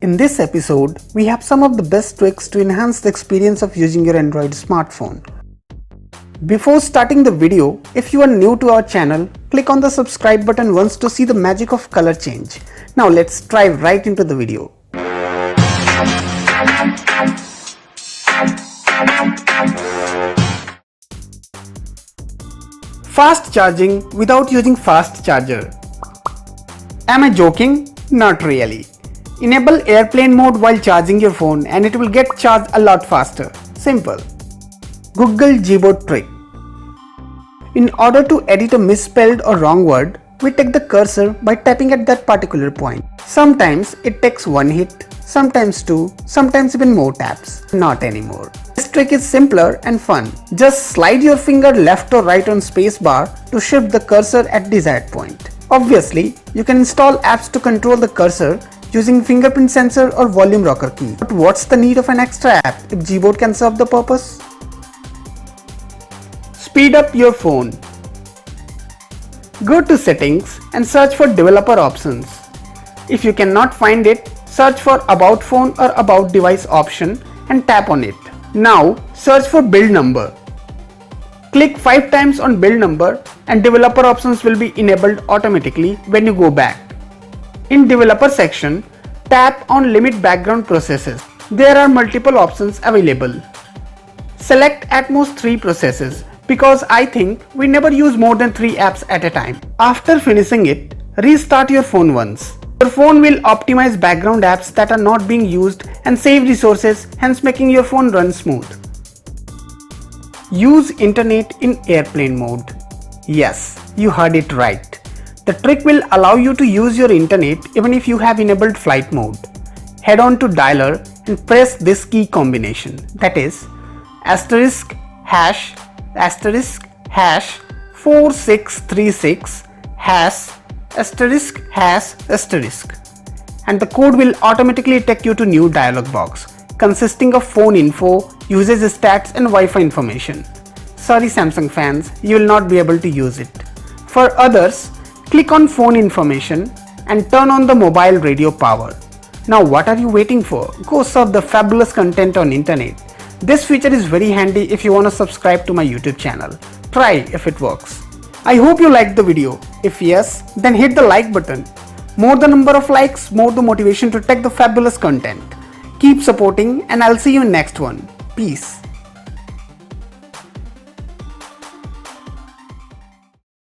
In this episode, we have some of the best tricks to enhance the experience of using your Android smartphone. Before starting the video, if you are new to our channel, click on the subscribe button once to see the magic of color change. Now let's dive right into the video. Fast charging without using fast charger. Am I joking? Not really. Enable airplane mode while charging your phone and it will get charged a lot faster. Simple. Google Gboard trick. In order to edit a misspelled or wrong word, we take the cursor by tapping at that particular point. Sometimes it takes one hit, sometimes two, sometimes even more taps. Not anymore. This trick is simpler and fun. Just slide your finger left or right on spacebar to shift the cursor at desired point. Obviously, you can install apps to control the cursor using fingerprint sensor or volume rocker key. But what's the need of an extra app if Gboard can serve the purpose? Speed up your phone. Go to settings and search for developer options. If you cannot find it, search for about phone or about device option and tap on it. Now search for build number. Click 5 times on build number and developer options will be enabled automatically when you go back. In developer section, tap on limit background processes. There are multiple options available. Select at most 3 processes because I think we never use more than 3 apps at a time. After finishing it, restart your phone once. Your phone will optimize background apps that are not being used and save resources, hence making your phone run smooth. Use internet in airplane mode. Yes, you heard it right. The trick will allow you to use your internet even if you have enabled flight mode. Head on to dialer and press this key combination, that is asterisk hash 4636 hash asterisk hash asterisk, and the code will automatically take you to new dialog box consisting of phone info, usage stats and Wi-Fi information. Sorry Samsung fans, you will not be able to use it. For others, click on phone information and turn on the mobile radio power. Now what are you waiting for? Go surf the fabulous content on internet. This feature is very handy if you want to subscribe to my YouTube channel. Try if it works. I hope you liked the video. If yes, then hit the like button. More the number of likes, more the motivation to take the fabulous content. Keep supporting and I'll see you in next one. Peace.